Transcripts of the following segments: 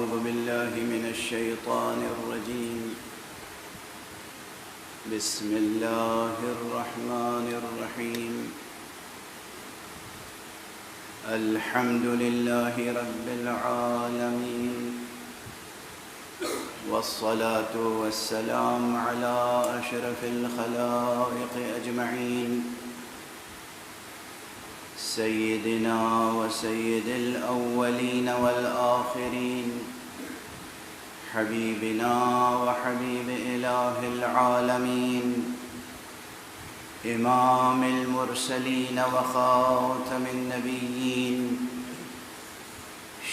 أعوذ بالله من الشيطان الرجيم. بسم الله الرحمن الرحيم. الحمد لله رب العالمين، والصلاة والسلام على أشرف الخلائق أجمعين، سيدنا وسيد الأولين والآخرين، حبيبنا وحبيب إله العالمين، إمام المرسلين وخاتم النبيين،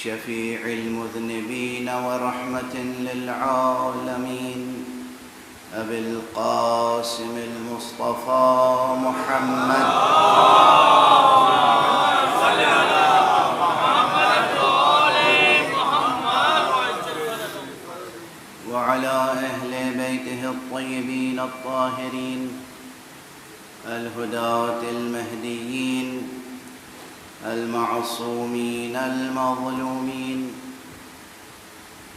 شفيع المذنبين ورحمة للعالمين، أبي القاسم المصطفى محمد وعلى أهل بيته الطيبين الطاهرين الهداة المهديين المعصومين المظلومين،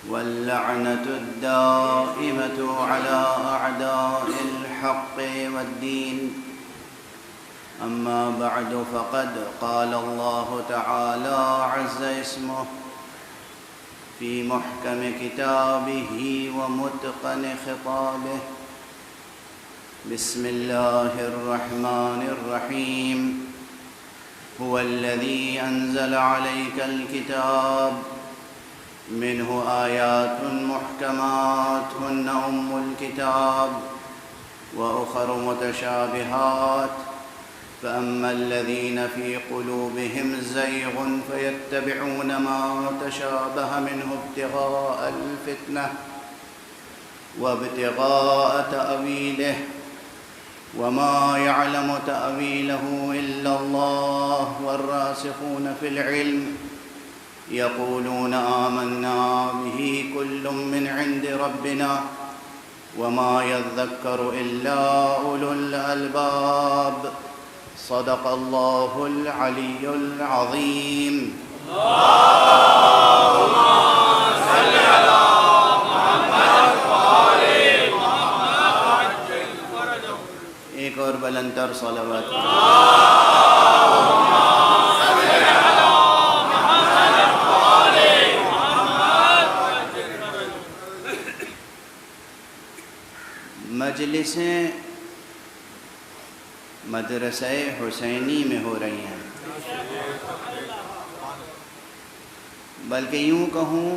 واللعنة الدائمة على أعداء الحق والدين. أما بعد، فقد قال الله تعالى عز اسمه في محكم كتابه ومتقن خطابه: بسم الله الرحمن الرحيم. هو الذي أنزل عليك الكتاب منه آيات محكمات هن أم الكتاب وأخر متشابهات، فأما الذين في قلوبهم زيغ فيتبعون ما تشابه منه ابتغاء الفتنة وابتغاء تأويله، وما يعلم تأويله إلا الله والراسخون في العلم يقولون آمنا به كل من عند ربنا وما يذكر إلا أولو الألباب. صدق الله العلي العظيم. اللهم صل على محمد وآل محمد. ایک اور بلندتر صلوات. اللهم صل على محمد وآل محمد. مجلسیں مدرسہ حسینی میں ہو رہی ہیں، بلکہ یوں کہوں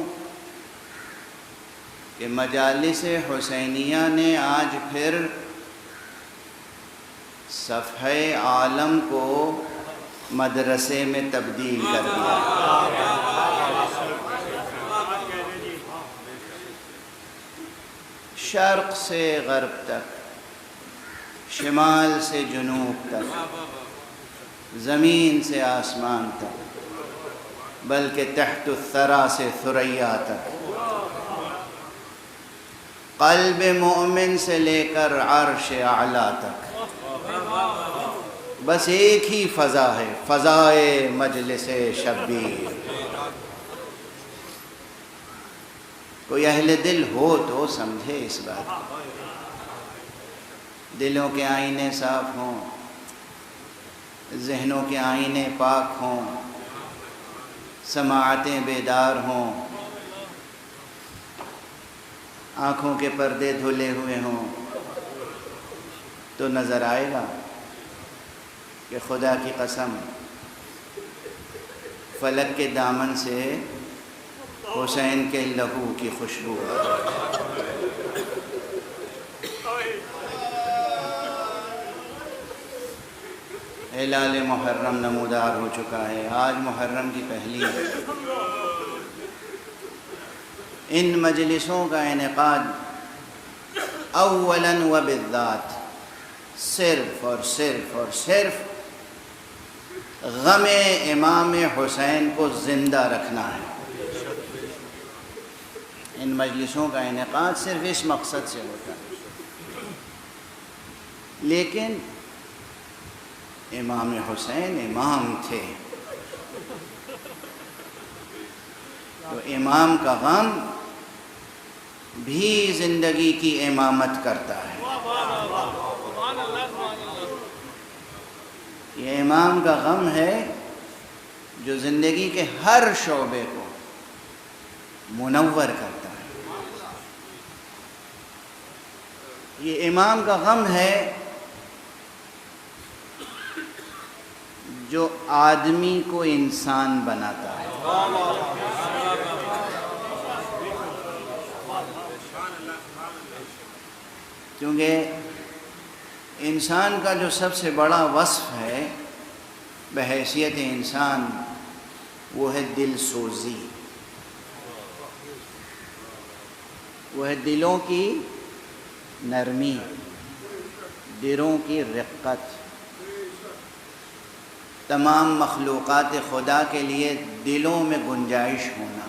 کہ مجالس حسینیہ نے آج پھر صفحہ عالم کو مدرسے میں تبدیل کر دیا. شرق سے غرب تک، شمال سے جنوب تک، زمین سے آسمان تک، بلکہ تحت الثری سے ثریا تک، قلب مومن سے لے کر عرش اعلیٰ تک بس ایک ہی فضا ہے، فضائے مجلس شبیر. کوئی اہل دل ہو تو سمجھے اس بات کو. دلوں کے آئینے صاف ہوں، ذہنوں کے آئینے پاک ہوں، سماعتیں بیدار ہوں، آنکھوں کے پردے دھلے ہوئے ہوں، تو نظر آئے گا کہ خدا کی قسم فلک کے دامن سے حسین کے لہو کی خوشبو ہے. ہلال محرم نمودار ہو چکا ہے، آج محرم کی پہلی ہے. ان مجلسوں کا انعقاد اولاً و بالذات صرف اور صرف غم امام حسین کو زندہ رکھنا ہے. ان مجلسوں کا انعقاد صرف اس مقصد سے ہوتا ہے. لیکن امام حسین امام تھے، تو امام کا غم بھی زندگی کی امامت کرتا ہے۔ یہ امام کا غم ہے جو زندگی کے ہر شعبے کو منور کرتا ہے۔ یہ امام کا غم ہے جو آدمی کو انسان بناتا ہے۔ کیونکہ انسان کا جو سب سے بڑا وصف ہے بحیثیت انسان وہ ہے دل سوزی، وہ ہے دلوں کی نرمی، دلوں کی رقت۔ تمام مخلوقات خدا کے لیے دلوں میں گنجائش ہونا،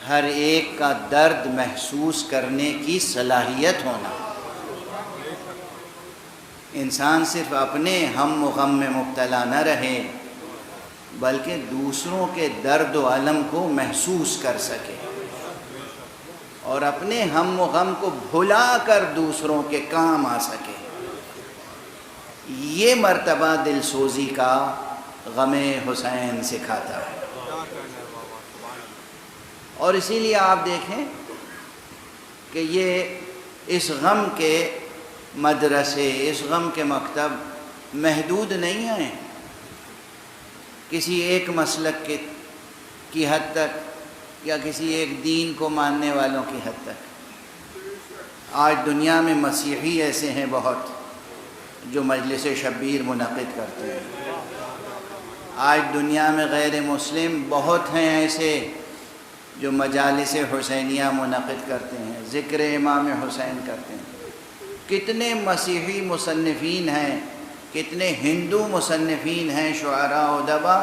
ہر ایک کا درد محسوس کرنے کی صلاحیت ہونا۔ انسان صرف اپنے ہم و غم میں مبتلا نہ رہے بلکہ دوسروں کے درد و الم کو محسوس کر سکے اور اپنے ہم و غم کو بھلا کر دوسروں کے کام آ سکے۔ یہ مرتبہ دل سوزی کا غم حسین سکھاتا ہے۔ اور اسی لیے آپ دیکھیں کہ یہ اس غم کے مدرسے، اس غم کے مکتب محدود نہیں ہیں کسی ایک مسلک کی حد تک یا کسی ایک دین کو ماننے والوں کی حد تک۔ آج دنیا میں مسیحی ایسے ہیں بہت جو مجلس شبیر منعقد کرتے ہیں۔ آج دنیا میں غیر مسلم بہت ہیں ایسے جو مجالس حسینیہ منعقد کرتے ہیں، ذکر امام حسین کرتے ہیں۔ کتنے مسیحی مصنفین ہیں، کتنے ہندو مصنفین ہیں، شعراء و ادبا،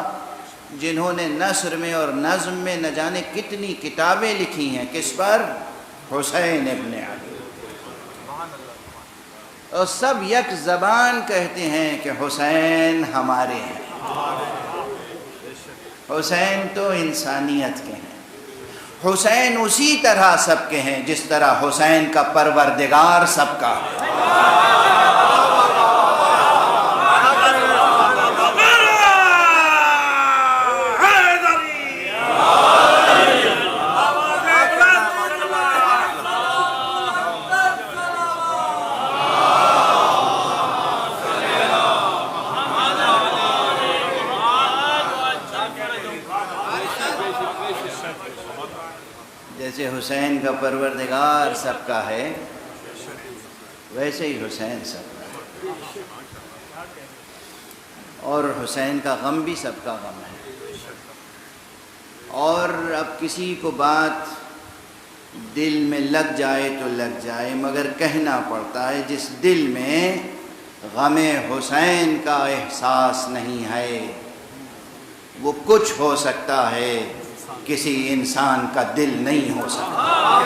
جنہوں نے نثر میں اور نظم میں نہ جانے کتنی کتابیں لکھی ہیں۔ کس پر؟ حسین ابن علی۔ اور سب یک زبان کہتے ہیں کہ حسین ہمارے ہیں، حسین تو انسانیت کے ہیں، حسین اسی طرح سب کے ہیں جس طرح حسین کا پروردگار سب کا ہے۔ جیسے حسین کا پروردگار سب کا ہے ویسے ہی حسین سب کا ہے، اور حسین کا غم بھی سب کا غم ہے۔ اور اب کسی کو بات دل میں لگ جائے تو لگ جائے، مگر کہنا پڑتا ہے جس دل میں غم حسین کا احساس نہیں ہے وہ کچھ ہو سکتا ہے، کسی انسان کا دل نہیں ہو سکتا۔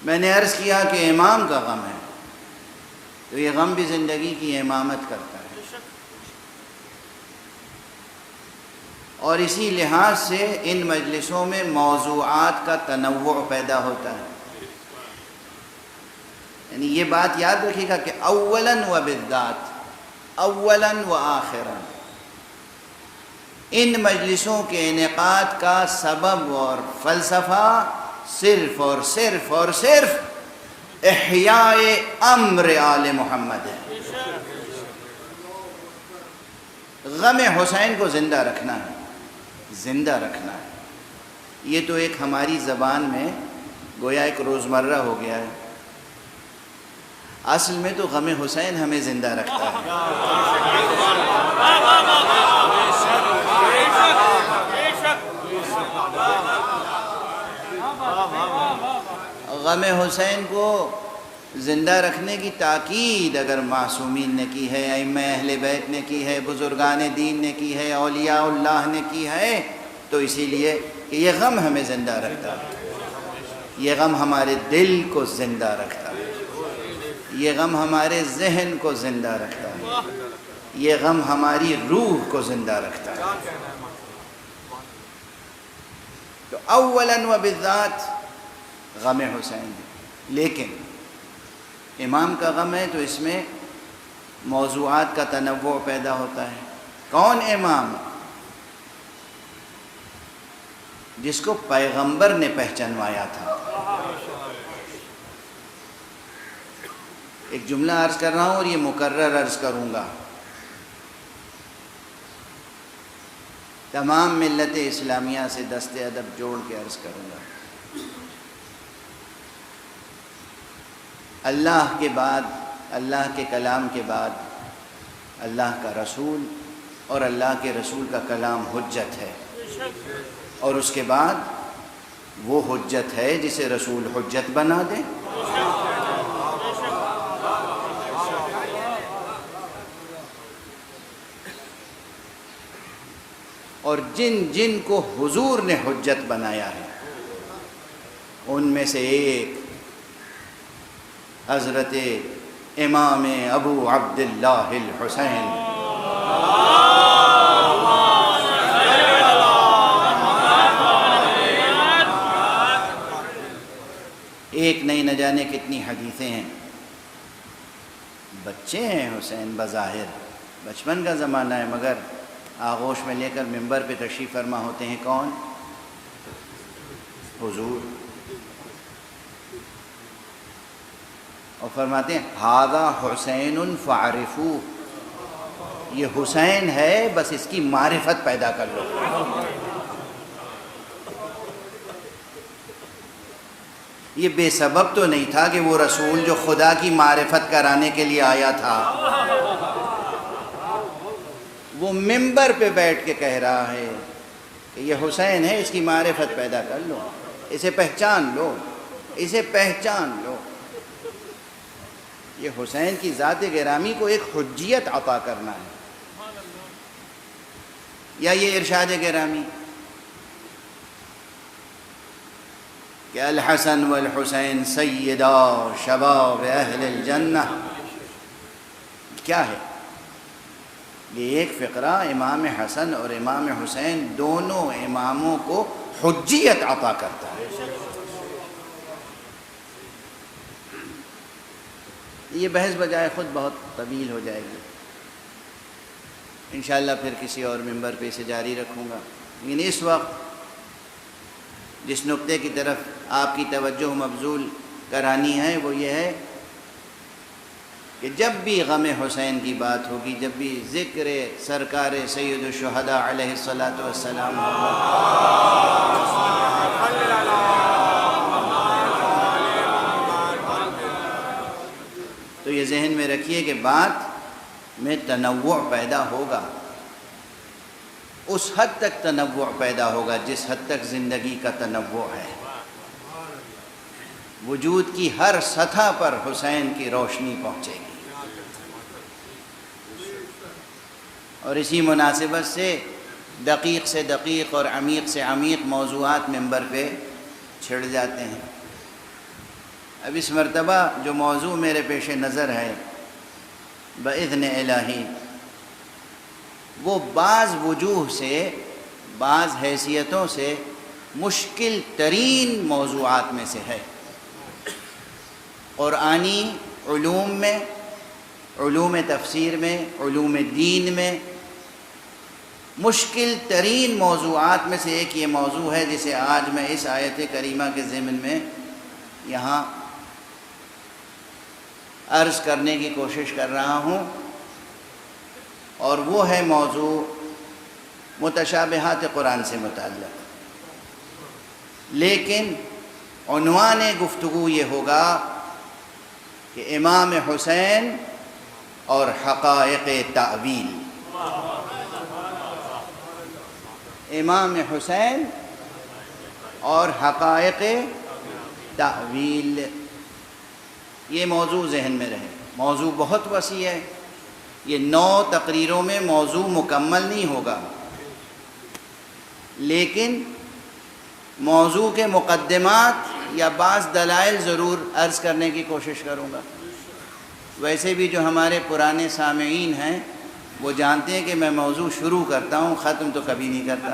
میں نے عرض کیا کہ امام کا غم ہے تو یہ غم بھی زندگی کی امامت کرتا ہے، اور اسی لحاظ سے ان مجلسوں میں موضوعات کا تنوع پیدا ہوتا ہے۔ یعنی یہ بات یاد رکھیے گا کہ اولاً و بالذات، اولاً و آخراً، ان مجلسوں کے انعقاد کا سبب اور فلسفہ صرف اور صرف اور صرف احیاء امر آل محمد ہے۔ غم حسین کو زندہ رکھنا ہے، زندہ رکھنا ہے۔ یہ تو ایک ہماری زبان میں گویا ایک روزمرہ ہو گیا ہے، اصل میں تو غم حسین ہمیں زندہ رکھتا ہے۔ غم حسین کو زندہ رکھنے کی تاکید اگر معصومین نے کی ہے، ائمہ اہل بیت نے کی ہے، بزرگان دین نے کی ہے، اولیاء اللہ نے کی ہے، تو اسی لیے کہ یہ غم ہمیں زندہ رکھتا ہے، یہ غم ہمارے دل کو زندہ رکھتا ہے، یہ غم ہمارے ذہن کو زندہ رکھتا ہے، یہ غم ہماری روح کو زندہ رکھتا ہے۔ تو اولاً و بالذات غم حسین ہے، لیکن امام کا غم ہے تو اس میں موضوعات کا تنوع پیدا ہوتا ہے۔ کون امام؟ جس کو پیغمبر نے پہچنوایا تھا۔ ایک جملہ عرض کر رہا ہوں اور یہ مکرر عرض کروں گا، تمام ملت اسلامیہ سے دست ادب جوڑ کے عرض کروں گا۔ اللہ کے بعد، اللہ کے کلام کے بعد اللہ کا رسول اور اللہ کے رسول کا کلام حجت ہے، اور اس کے بعد وہ حجت ہے جسے رسول حجت بنا دے۔ اور جن جن کو حضور نے حجت بنایا ہے ان میں سے ایک حضرت امام ابو عبداللہ الحسین ایک نہیں نہ جانے کتنی حدیثیں ہیں۔ بچے ہیں حسین، بظاہر بچپن کا زمانہ ہے، مگر آغوش میں لے کر ممبر پہ تشریف فرما ہوتے ہیں کون؟ حضور، اور فرماتے ہیں ھذا حسین فاعرفوہ، یہ حسین ہے، بس اس کی معرفت پیدا کر لو۔ یہ بے سبب تو نہیں تھا کہ وہ رسول جو خدا کی معرفت کرانے کے لیے آیا تھا وہ ممبر پہ بیٹھ کے کہہ رہا ہے کہ یہ حسین ہے، اس کی معرفت پیدا کر لو، اسے پہچان لو، اسے پہچان لو۔ یہ حسین کی ذات گرامی کو ایک حجیت عطا کرنا ہے، یا یہ ارشاد گرامی کہ الحسن والحسین سیدا شباب اہل الجنہ، کیا ہے؟ یہ ایک فقرہ امام حسن اور امام حسین دونوں اماموں کو حجیت عطا کرتا ہے۔ یہ بحث بجائے خود بہت طویل ہو جائے گی، انشاءاللہ پھر کسی اور ممبر پہ اسے جاری رکھوں گا، لیکن اس وقت جس نقطے کی طرف آپ کی توجہ مبذول کرانی ہے وہ یہ ہے کہ جب بھی غم حسین کی بات ہوگی، جب بھی ذکر سرکار سید الشہداء علیہ الصلاۃ والسلام ہوگا، تو یہ ذہن میں رکھیے کہ بات میں تنوع پیدا ہوگا، اس حد تک تنوع پیدا ہوگا جس حد تک زندگی کا تنوع ہے۔ وجود کی ہر سطح پر حسین کی روشنی پہنچے گی، اور اسی مناسبت سے دقیق سے دقیق اور عمیق سے عمیق موضوعات ممبر پہ چھڑ جاتے ہیں۔ اب اس مرتبہ جو موضوع میرے پیش نظر ہے بإذن الہی، وہ بعض وجوہ سے، بعض حیثیتوں سے مشکل ترین موضوعات میں سے ہے۔ قرآنی علوم میں، علوم تفسیر میں، علوم دین میں مشکل ترین موضوعات میں سے ایک یہ موضوع ہے جسے آج میں اس آیت کریمہ کے ضمن میں یہاں عرض کرنے کی کوشش کر رہا ہوں، اور وہ ہے موضوع متشابہات قرآن سے متعلق، لیکن عنوان گفتگو یہ ہوگا کہ امام حسین اور حقائق تأویل۔ امام حسین اور حقائق تأویل، یہ موضوع ذہن میں رہے۔ موضوع بہت وسیع ہے، یہ 9 تقریروں میں موضوع مکمل نہیں ہوگا، لیکن موضوع کے مقدمات یا بعض دلائل ضرور عرض کرنے کی کوشش کروں گا۔ ویسے بھی جو ہمارے پرانے سامعین ہیں وہ جانتے ہیں کہ میں موضوع شروع کرتا ہوں، ختم تو کبھی نہیں کرتا۔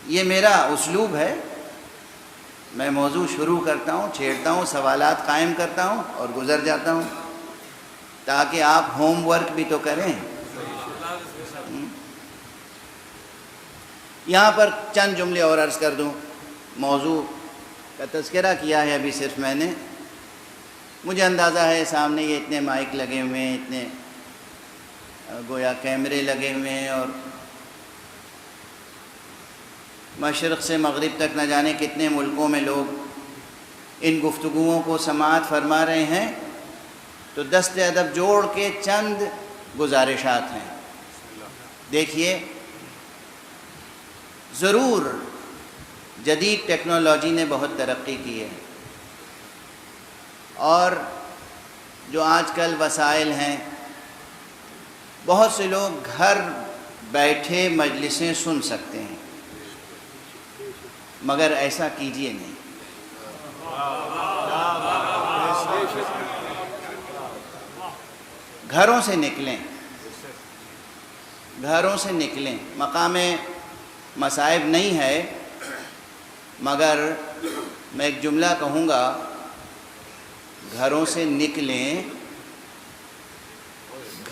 یہ میرا اسلوب ہے، میں موضوع شروع کرتا ہوں، چھیڑتا ہوں، سوالات قائم کرتا ہوں اور گزر جاتا ہوں، تاکہ آپ ہوم ورک بھی تو کریں۔ یہاں پر چند جملے اور عرض کر دوں۔ موضوع کا تذکرہ کیا ہے ابھی صرف میں نے، مجھے اندازہ ہے سامنے یہ اتنے مائک لگے ہوئے ہیں، اتنے گویا کیمرے لگے ہوئے ہیں، اور مشرق سے مغرب تک نہ جانے کتنے ملکوں میں لوگ ان گفتگوؤں کو سماعت فرما رہے ہیں۔ تو دست ادب جوڑ کے چند گزارشات ہیں۔ دیکھیے، ضرور جدید ٹیکنالوجی نے بہت ترقی کی ہے، اور جو آج کل وسائل ہیں، بہت سے لوگ گھر بیٹھے مجلسیں سن سکتے ہیں، مگر ایسا کیجیے نہیں۔ گھروں سے نکلیں، گھروں سے نکلیں۔ مقام مصائب نہیں ہے، مگر میں ایک جملہ کہوں گا، گھروں سے نکلیں،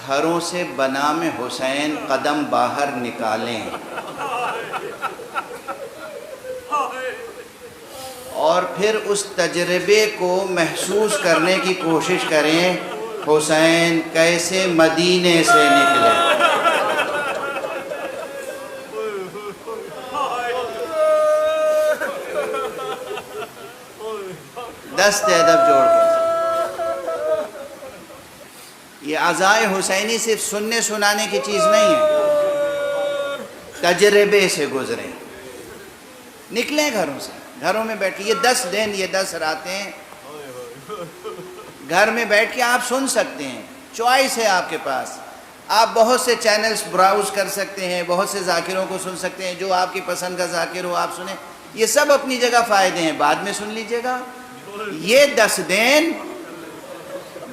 گھروں سے بنام حسین قدم باہر نکالیں، اور پھر اس تجربے کو محسوس کرنے کی کوشش کریں، حسین کیسے مدینے سے نکلے۔ دست ادب جوڑ کے۔ یہ عزائے حسینی صرف سننے سنانے کی چیز نہیں ہے، تجربے سے گزریں، نکلیں گھروں سے، گھروں میں بیٹھ کے یہ 10 دن، یہ 10 راتیں گھر میں بیٹھ کے آپ سن سکتے ہیں۔ چوائس ہے آپ کے پاس، آپ بہت سے چینلز براؤز کر سکتے ہیں، بہت سے ذاکروں کو سن سکتے ہیں، جو آپ کی پسند کا ذاکر ہو آپ سنیں، یہ سب اپنی جگہ فائدے ہیں، بعد میں سن لیجئے گا۔ یہ 10 دن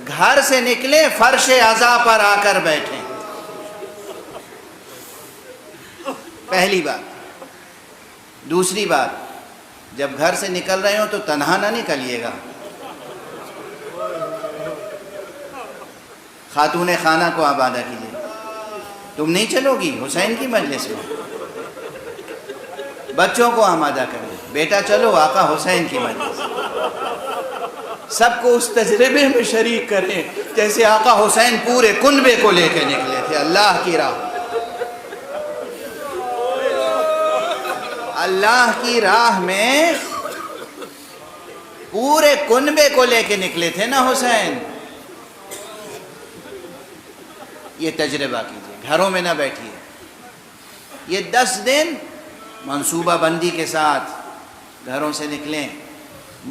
گھر سے نکلیں، فرش عزا پر آ کر بیٹھیں، پہلی بات۔ دوسری بات، جب گھر سے نکل رہے ہوں تو تنہا نہ نکلیے گا۔ خاتون خانہ کو آبادہ کیجیے، تم نہیں چلو گی حسین کی مجلس میں، بچوں کو آمادہ کریں، بیٹا چلو آقا حسین کی مجلس، سب کو اس تجربے میں شریک کریں جیسے آقا حسین پورے کنبے کو لے کے نکلے تھے اللہ کی راہ، اللہ کی راہ میں پورے کنبے کو لے کے نکلے تھے نا حسین۔ یہ تجربہ کیجئے، گھروں میں نہ بیٹھیے۔ یہ 10 دن منصوبہ بندی کے ساتھ گھروں سے نکلیں،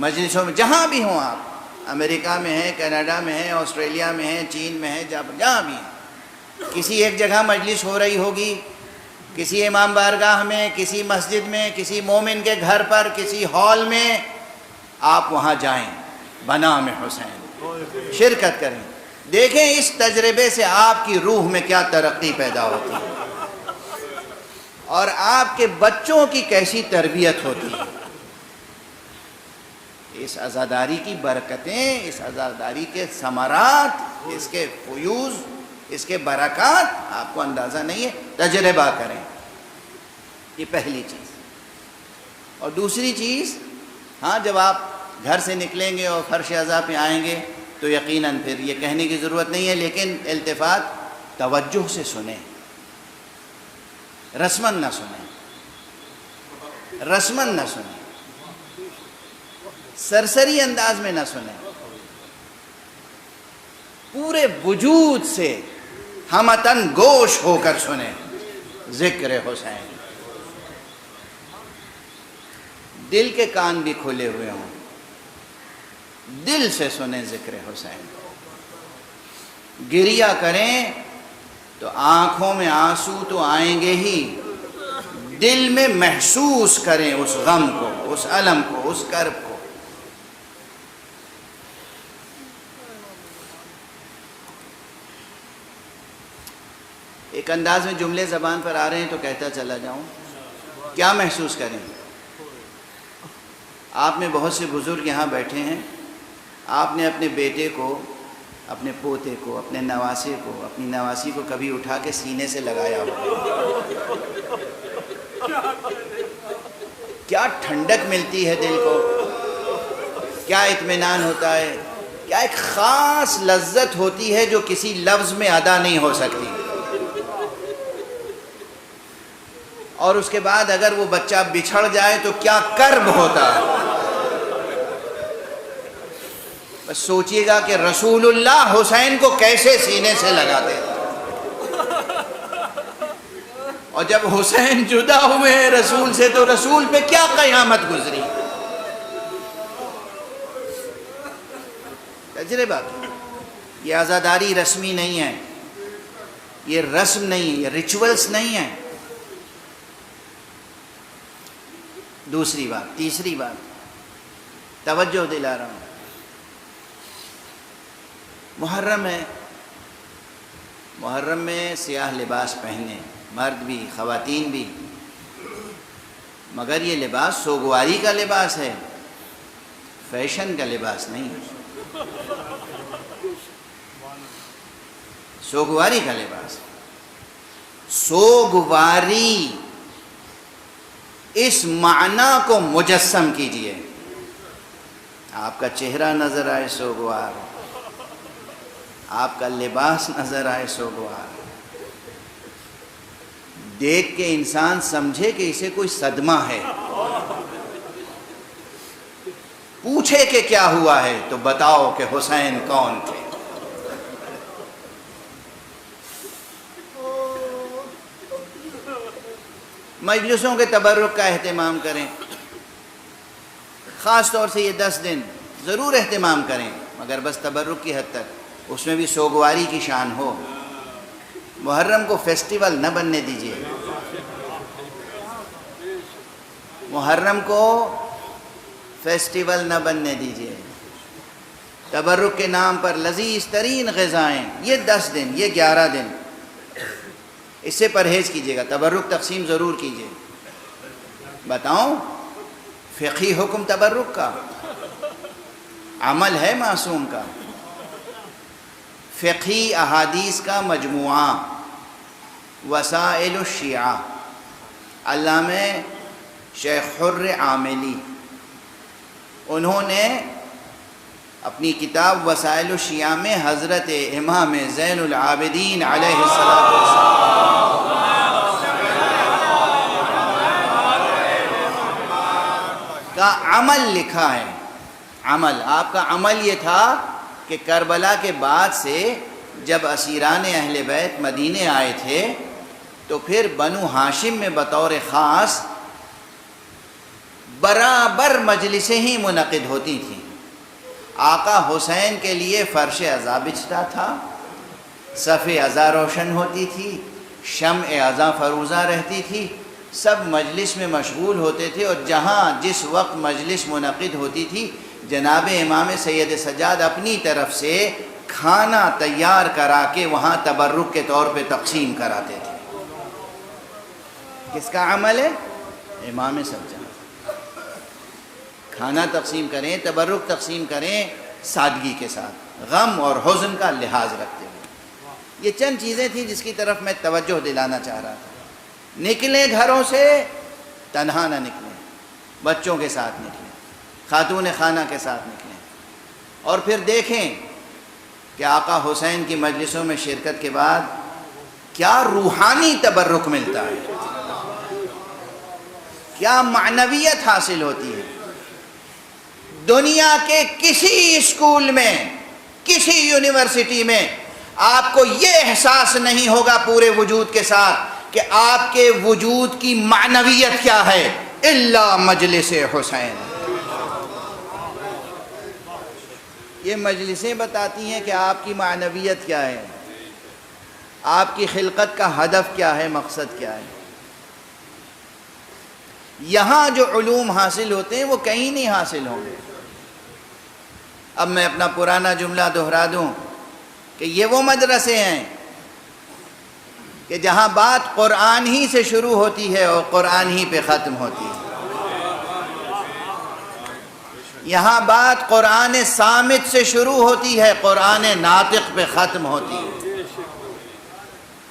مجلسوں میں جہاں بھی ہوں آپ، امریکہ میں ہیں، کینیڈا میں ہیں، آسٹریلیا میں ہیں، چین میں ہیں، جہاں بھی ہیں، کسی ایک جگہ مجلس ہو رہی ہوگی، کسی امام بارگاہ میں، کسی مسجد میں، کسی مومن کے گھر پر، کسی ہال میں، آپ وہاں جائیں، بنام حسین شرکت کریں، دیکھیں اس تجربے سے آپ کی روح میں کیا ترقی پیدا ہوتی ہے اور آپ کے بچوں کی کیسی تربیت ہوتی ہے۔ اس عزاداری کی برکتیں، اس عزاداری کے ثمرات، اس کے فیوز، اس کے برکات آپ کو اندازہ نہیں ہے، تجربہ کریں، یہ پہلی چیز۔ اور دوسری چیز، ہاں جب آپ گھر سے نکلیں گے اور فرش عزا پہ آئیں گے تو یقیناً پھر یہ کہنے کی ضرورت نہیں ہے، لیکن التفات توجہ سے سنیں، رسماً نہ سنیں، رسماً نہ سنیں، سرسری انداز میں نہ سنیں، پورے وجود سے ہمتن گوش ہو کر سنیں ذکر حسین، دل کے کان بھی کھلے ہوئے ہوں، دل سے سنیں ذکر حسین، گریہ کریں تو آنکھوں میں آنسو تو آئیں گے ہی، دل میں محسوس کریں اس غم کو، اس الم کو، اس کرب کو۔ ایک انداز میں جملے زبان پر آ رہے ہیں تو کہتا چلا جاؤں. کیا محسوس کریں؟ آپ میں بہت سے بزرگ یہاں بیٹھے ہیں. آپ نے اپنے بیٹے کو، اپنے پوتے کو، اپنے نواسے کو، اپنی نواسی کو کبھی اٹھا کے سینے سے لگایا ہوگا. کیا ٹھنڈک ملتی ہے دل کو، کیا اطمینان ہوتا ہے، کیا ایک خاص لذت ہوتی ہے جو کسی لفظ میں ادا نہیں ہو سکتی. اور اس کے بعد اگر وہ بچہ بچھڑ جائے تو کیا کرب ہوتا ہے. بس سوچئے گا کہ رسول اللہ حسین کو کیسے سینے سے لگاتے تھے، اور جب حسین جدا ہوئے ہیں رسول سے تو رسول پہ کیا قیامت گزری. تجربہ. یہ عزاداری رسمی نہیں ہے، یہ رسم نہیں ہے، یہ ریچولز نہیں ہے. دوسری بات، تیسری بات توجہ دلا رہا ہوں. محرم ہے، محرم میں سیاہ لباس پہنے، مرد بھی خواتین بھی، مگر یہ لباس سوگواری کا لباس ہے، فیشن کا لباس نہیں ہے. سوگواری کا لباس. سوگواری اس معنی کو مجسم کیجئے. آپ کا چہرہ نظر آئے سوگوار، آپ کا لباس نظر آئے سوگوار، دیکھ کے انسان سمجھے کہ اسے کوئی صدمہ ہے. پوچھے کہ کیا ہوا ہے تو بتاؤ کہ حسین کون تھے. مجلسوں کے تبرک کا اہتمام کریں، خاص طور سے یہ 10 دن ضرور اہتمام کریں، مگر بس تبرک کی حد تک. اس میں بھی سوگواری کی شان ہو. محرم کو فیسٹیول نہ بننے دیجیے. محرم کو فیسٹیول نہ بننے دیجیے. تبرک کے نام پر لذیذ ترین غذائیں، یہ 10 دن، یہ 11 دن، اس سے پرہیز کیجیے گا. تبرک تقسیم ضرور کیجیے. بتاؤں فقہی حکم تبرک کا، عمل ہے معصوم کا. فقہی احادیث کا مجموعہ وسائل الشیعہ، علامہ شیخ حر عاملی، انہوں نے اپنی کتاب وسائل الشیعہ میں حضرت امام زین العابدین علیہ السلام کا عمل لکھا ہے. عمل، آپ کا عمل یہ تھا کہ کربلا کے بعد سے جب اسیران اہل بیت مدینے آئے تھے تو پھر بنو ہاشم میں بطور خاص برابر مجلسیں ہی منعقد ہوتی تھیں. آقا حسین کے لیے فرش عزا بچھتا تھا، صف عزا روشن ہوتی تھی، شمع عزا فروزہ رہتی تھی، سب مجلس میں مشغول ہوتے تھے. اور جہاں جس وقت مجلس منعقد ہوتی تھی جناب امام سید سجاد اپنی طرف سے کھانا تیار کرا کے وہاں تبرک کے طور پہ تقسیم کراتے تھے. کس کا عمل ہے؟ امام سجاد. کھانا تقسیم کریں، تبرک تقسیم کریں سادگی کے ساتھ، غم اور حزن کا لحاظ رکھتے ہوئے. یہ چند چیزیں تھیں جس کی طرف میں توجہ دلانا چاہ رہا تھا. نکلیں گھروں سے تنہا نہ نکلیں، بچوں کے ساتھ نکلیں، خاتون خانہ کے ساتھ نکلیں، اور پھر دیکھیں کہ آقا حسین کی مجلسوں میں شرکت کے بعد کیا روحانی تبرک ملتا ہے، کیا معنویت حاصل ہوتی ہے. دنیا کے کسی اسکول میں، کسی یونیورسٹی میں آپ کو یہ احساس نہیں ہوگا پورے وجود کے ساتھ کہ آپ کے وجود کی معنویت کیا ہے الا مجلس حسین. یہ مجلسیں بتاتی ہیں کہ آپ کی معنویت کیا ہے، آپ کی خلقت کا ہدف کیا ہے، مقصد کیا ہے. یہاں جو علوم حاصل ہوتے ہیں وہ کہیں نہیں حاصل ہوں گے. اب میں اپنا پرانا جملہ دہرا دوں کہ یہ وہ مدرسے ہیں کہ جہاں بات قرآن ہی سے شروع ہوتی ہے اور قرآن ہی پہ ختم ہوتی ہے، یہاں بات قرآن صامت سے شروع ہوتی ہے، قرآن ناطق پہ ختم ہوتی ہے۔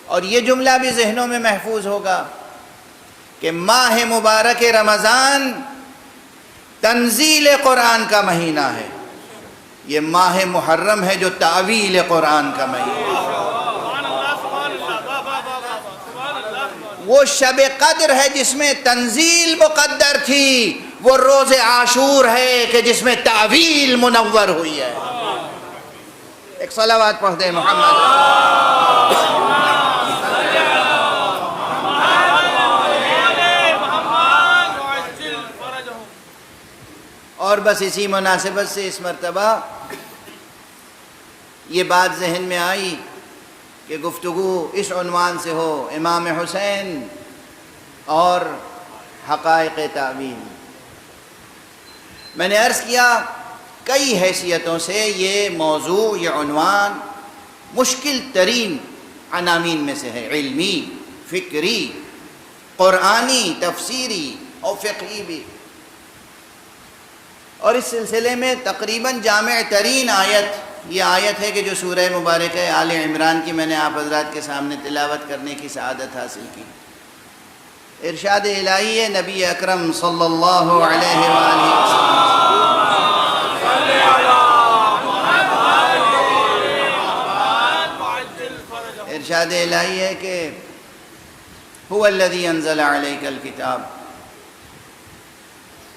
اور یہ جملہ بھی ذہنوں میں محفوظ ہوگا کہ ماہ مبارک رمضان تنزیل قرآن کا مہینہ ہے، یہ ماہ محرم ہے جو تعویل قرآن کا مہینہ ہے۔ وہ شب قدر ہے جس میں تنزیل مقدر تھی، وہ روز عاشور ہے کہ جس میں تعویل منور ہوئی ہے۔ ایک صلوات پڑھ دیں محمد۔ اور بس اسی مناسبت سے اس مرتبہ یہ بات ذہن میں آئی کہ گفتگو اس عنوان سے ہو، امام حسین اور حقائق تعویل۔ میں نے عرض کیا کئی حیثیتوں سے یہ موضوع، یہ عنوان مشکل ترین عناوین میں سے ہے، علمی، فکری، قرآنی، تفسیری اور فقہی بھی۔ اور اس سلسلے میں تقریباً جامع ترین آیت یہ آیت ہے کہ جو سورہ مبارکہ آل عمران کی میں نے آپ حضرات کے سامنے تلاوت کرنے کی سعادت حاصل کی۔ ارشاد الہی ہے نبی اکرم صلی اللہ علیہ وآلہ وسلم، ارشاد الہی ہے کہ هو الذی انزل علیک الکتاب،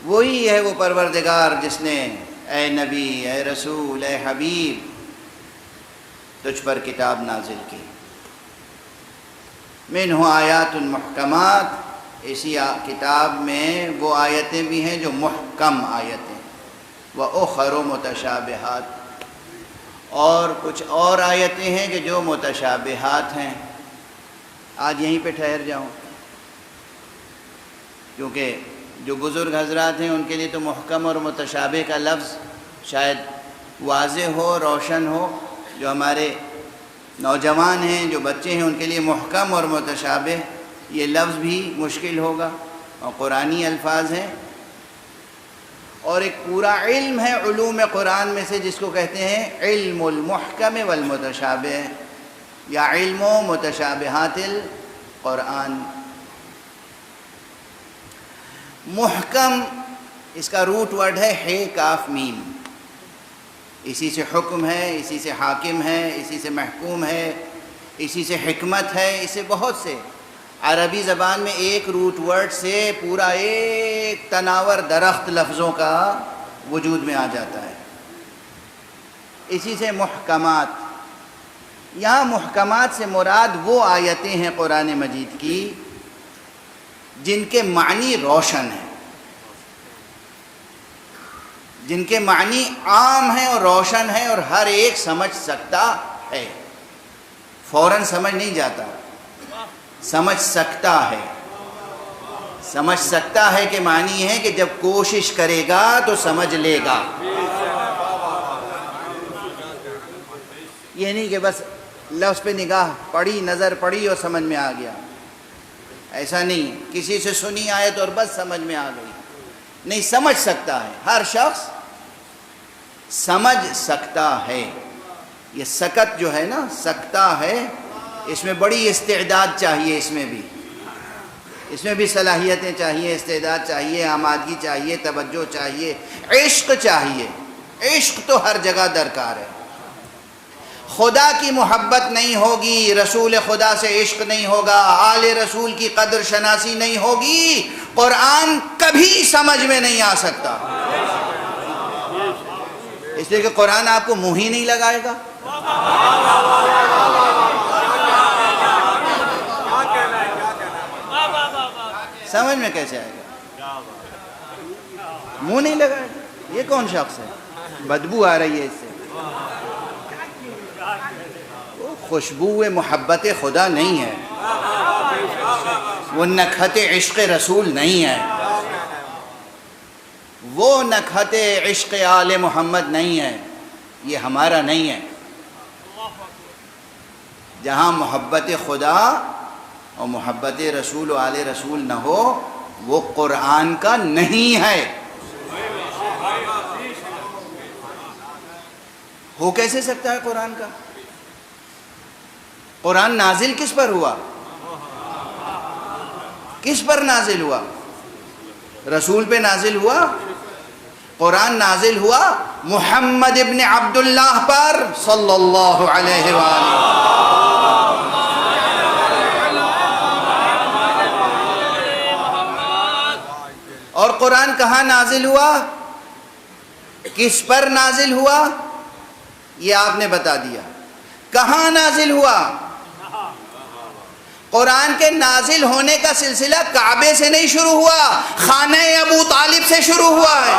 وہی ہے وہ پروردگار جس نے اے نبی، اے رسول، اے حبیب تجھ پر کتاب نازل کی۔ منہ آیات محکمات، اسی کتاب میں وہ آیتیں بھی ہیں جو محکم آیتیں، وَأُخَرُ مُتَشَابِهَاتٌ، اور کچھ اور آیتیں ہیں کہ جو متشابہات ہیں۔ آج یہیں پہ ٹھہر جاؤں کیونکہ جو بزرگ حضرات ہیں ان کے لیے تو محکم اور متشابہ کا لفظ شاید واضح ہو، روشن ہو، جو ہمارے نوجوان ہیں، جو بچے ہیں، ان کے لیے محکم اور متشابہ یہ لفظ بھی مشکل ہوگا، اور قرآنی الفاظ ہیں۔ اور ایک پورا علم ہے علوم قرآن میں سے جس کو کہتے ہیں علم المحکم والمتشابہ، یا علم متشابہات القرآن۔ محکم اس کا روٹ ورڈ ہے کاف میم، اسی سے حکم ہے، اسی سے حاکم ہے، اسی سے محکوم ہے، اسی سے حکمت ہے، اسے بہت سے عربی زبان میں ایک روٹ ورڈ سے پورا ایک تناور درخت لفظوں کا وجود میں آ جاتا ہے۔ اسی سے محکمات، یہاں محکمات سے مراد وہ آیتیں ہیں قرآن مجید کی جن کے معنی روشن ہیں، جن کے معنی عام ہیں اور روشن ہیں اور ہر ایک سمجھ سکتا ہے، فوراً سمجھ نہیں جاتا، سمجھ سکتا ہے۔ سمجھ سکتا ہے کہ معنی ہے کہ جب کوشش کرے گا تو سمجھ لے گا، یہ نہیں کہ بس لفظ پہ نگاہ پڑی، نظر پڑی اور سمجھ میں آ گیا، ایسا نہیں کسی سے سنی آیت اور بس سمجھ میں آ گئی، نہیں، سمجھ سکتا ہے، ہر شخص سمجھ سکتا ہے۔ یہ سکت جو ہے نا، سکتا ہے، اس میں بڑی استعداد چاہیے، اس میں بھی صلاحیتیں چاہیے، استعداد چاہیے، آمادگی چاہیے، توجہ چاہیے، عشق چاہیے، عشق تو ہر جگہ درکار ہے۔ خدا کی محبت نہیں ہوگی، رسول خدا سے عشق نہیں ہوگا، آل رسول کی قدر شناسی نہیں ہوگی، قرآن کبھی سمجھ میں نہیں آ سکتا، اس لیے کہ قرآن آپ کو منہ ہی نہیں لگائے گا۔ سمجھ میں کیسے آئے گا؟ منہ نہیں لگائے گا۔ یہ کون شخص ہے؟ بدبو آ رہی ہے اس سے، وہ خوشبو محبت خدا نہیں ہے، وہ نکہت عشق رسول نہیں ہے، وہ نکہت عشق آل محمد نہیں ہے، یہ ہمارا نہیں ہے۔ جہاں محبت خدا اور محبت رسول و آل رسول نہ ہو وہ قرآن کا نہیں ہے۔ ہو کیسے سکتا ہے قرآن کا؟ قرآن نازل کس پر ہوا؟ کس پر نازل ہوا؟ رسول پہ نازل ہوا؟ قرآن نازل ہوا محمد ابن عبداللہ پر صلی اللہ علیہ وآلہ۔ اور قرآن کہاں نازل ہوا؟ کس پر نازل ہوا؟ یہ آپ نے بتا دیا۔ کہاں نازل ہوا؟ قرآن کے نازل ہونے کا سلسلہ کعبے سے نہیں شروع ہوا، خانہ ابو طالب سے شروع ہوا ہے۔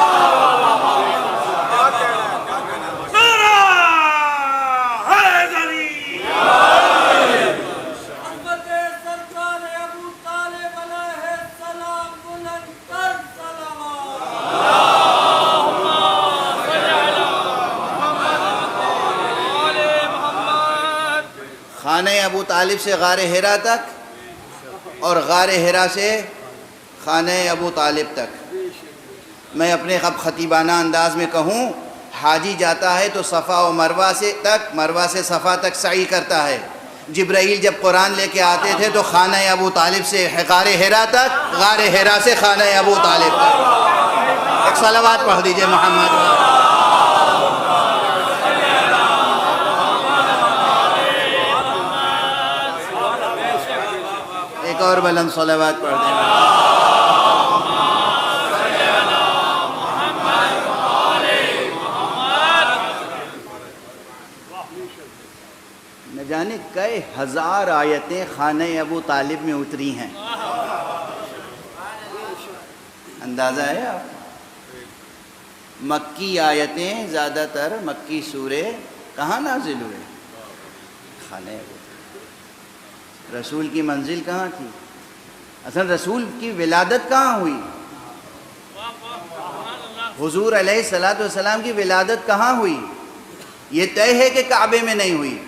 خانہ ابو طالب سے غار حرا تک اور غار حرا سے خانہ ابو طالب تک۔ میں اپنے خطیبانہ انداز میں کہوں، حاجی جاتا ہے تو صفا و مروہ سے تک، مروہ سے صفا تک سعی کرتا ہے۔ جبرائیل جب قرآن لے کے آتے تھے تو خانہ ابو طالب سے غار حرا تک، غار حرا سے خانہ ابو طالب تک۔ ایک صلوات پڑھ دیجئے محمد۔ ایک اور بلند صلوات پڑھ دیں۔ نہ جانے کئی ہزار آیتیں خانہ ابو طالب میں اتری ہیں، اندازہ ہے آپ؟ مکی آیتیں زیادہ تر، مکی سورے کہاں نازل ہوئے؟ خانہ ابو طالب۔ رسول کی منزل کہاں تھی؟ اصل رسول کی ولادت کہاں ہوئی؟ حضور علیہ السلام کی ولادت کہاں ہوئی؟ یہ طے ہے کہ کعبے میں نہیں ہوئی۔